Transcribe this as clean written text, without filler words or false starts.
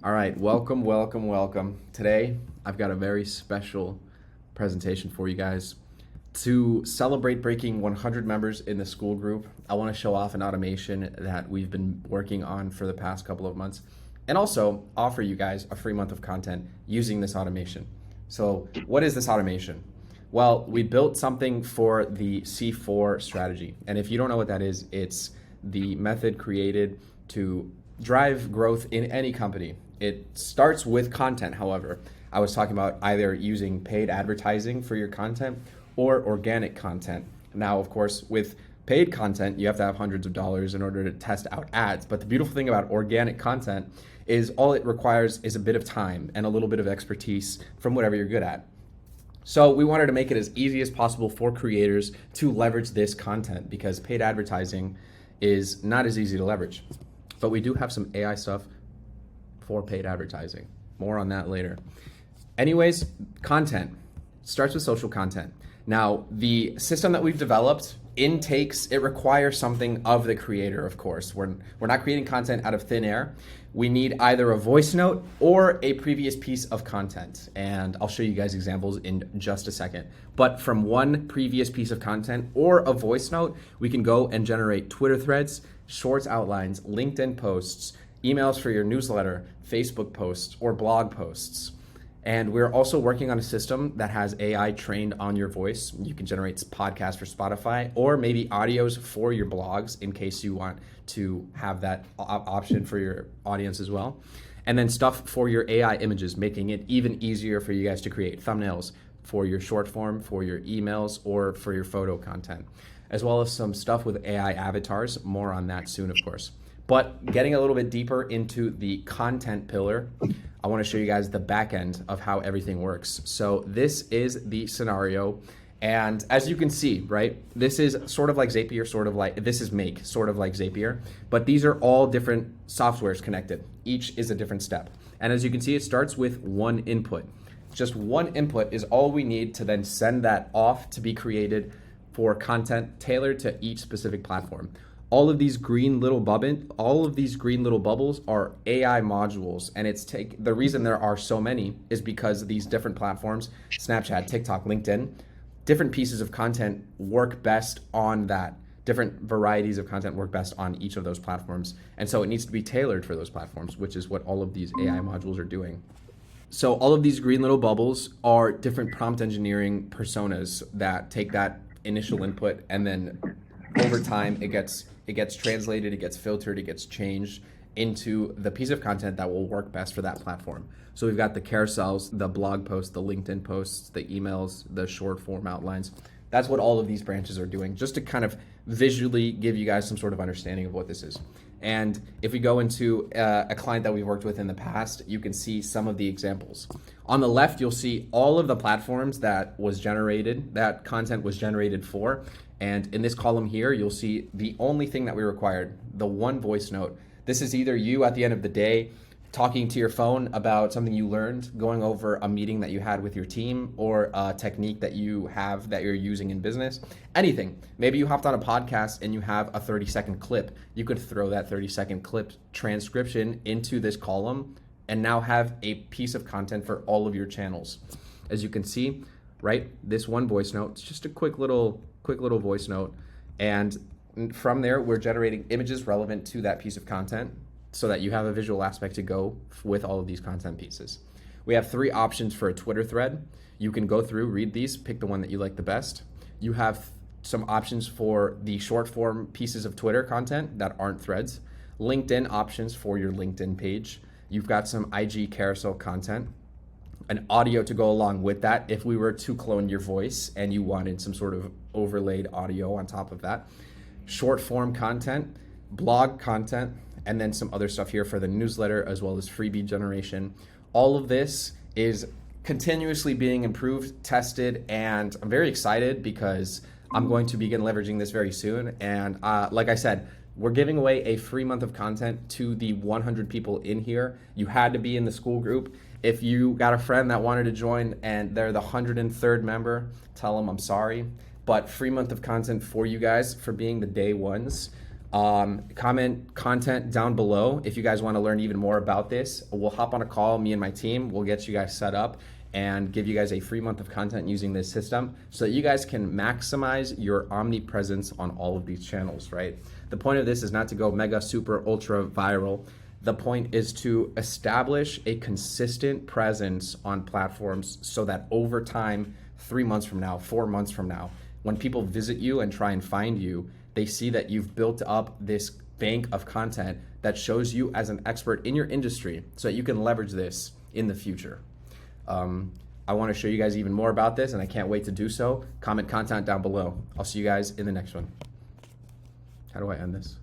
All right, welcome, welcome, welcome. Today, I've got a very special presentation for you guys. To celebrate breaking 100 members in the school group, I want to show off an automation that we've been working on for the past couple of months and also offer you guys a free month of content using this automation. So, what is this automation? Well, we built something for the C4 strategy. And if you don't know what that is, it's the method created to drive growth in any company. It starts with content, however. I was talking about either using paid advertising for your content or organic content. Now, of course, with paid content, you have to have hundreds of dollars in order to test out ads. But the beautiful thing about organic content is all it requires is a bit of time and a little bit of expertise from whatever you're good at. So we wanted to make it as easy as possible for creators to leverage this content because paid advertising is not as easy to leverage. But we do have some AI stuff for paid advertising. More on that later. Anyways, content starts with social content. Now, the system that we've developed it requires something of the creator, of course. We're not creating content out of thin air. We need either a voice note or a previous piece of content. And I'll show you guys examples in just a second. But from one previous piece of content or a voice note, we can go and generate Twitter threads, Shorts outlines, LinkedIn posts, emails for your newsletter, Facebook posts, or blog posts. And we're also working on a system that has AI trained on your voice. You can generate podcasts for Spotify or maybe audios for your blogs in case you want to have that option for your audience as well. And then stuff for your AI images, making it even easier for you guys to create thumbnails for your short form, for your emails, or for your photo content, as well as some stuff with AI avatars. More on that soon, of course. But getting a little bit deeper into the content pillar, I want to show you guys the back end of how everything works. So this is the scenario. And as you can see, right, this is sort of like Zapier, this is Make, sort of like Zapier. But these are all different softwares connected. Each is a different step. And as you can see, it starts with one input. Just one input is all we need to then send that off to be created for content tailored to each specific platform. All of these green little bubbles are AI modules, and the reason there are so many is because these different platforms, Snapchat, TikTok, LinkedIn, different pieces of content work best on that. Different varieties of content work best on each of those platforms, and so it needs to be tailored for those platforms, which is what all of these AI modules are doing. So all of these green little bubbles are different prompt engineering personas that take that initial input, and then over time it gets translated, it gets filtered, it gets changed into the piece of content that will work best for that platform. So we've got the carousels, the blog posts, the LinkedIn posts, the emails, the short form outlines. That's what all of these branches are doing, just to kind of visually give you guys some sort of understanding of what this is. And if we go into a client that we've worked with in the past, you can see some of the examples. On the left, you'll see all of the platforms that content was generated for. And in this column here, you'll see the only thing that we required, the one voice note. This is either you at the end of the day talking to your phone about something you learned, going over a meeting that you had with your team, or a technique that you have that you're using in business, anything. Maybe you hopped on a podcast and you have a 30-second clip. You could throw that 30-second clip transcription into this column and now have a piece of content for all of your channels. As you can see, right, this one voice note, it's just a quick little voice note. And from there, we're generating images relevant to that piece of content so that you have a visual aspect to go with all of these content pieces. We have 3 options for a Twitter thread. You can go through, read these, pick the one that you like the best. You have some options for the short form pieces of Twitter content that aren't threads. LinkedIn options for your LinkedIn page. You've got some IG carousel content, an audio to go along with that if we were to clone your voice and you wanted some sort of overlaid audio on top of that. Short form content, blog content, and then some other stuff here for the newsletter as well as freebie generation. All of this is continuously being improved, tested, and I'm very excited because I'm going to begin leveraging this very soon. And like I said, we're giving away a free month of content to the 100 people in here. You had to be in the school group. If you got a friend that wanted to join and they're the 103rd member, tell them I'm sorry. But free month of content for you guys for being the day ones. Comment content down below if you guys want to learn even more about this. We'll hop on a call, me and my team. We'll get you guys set up and give you guys a free month of content using this system so that you guys can maximize your omnipresence on all of these channels, right? The point of this is not to go mega, super, ultra viral. The point is to establish a consistent presence on platforms so that over time, 3 months from now, 4 months from now, when people visit you and try and find you, they see that you've built up this bank of content that shows you as an expert in your industry so that you can leverage this in the future. I want to show you guys even more about this, and I can't wait to do so. Comment content down below. I'll see you guys in the next one. How do I end this?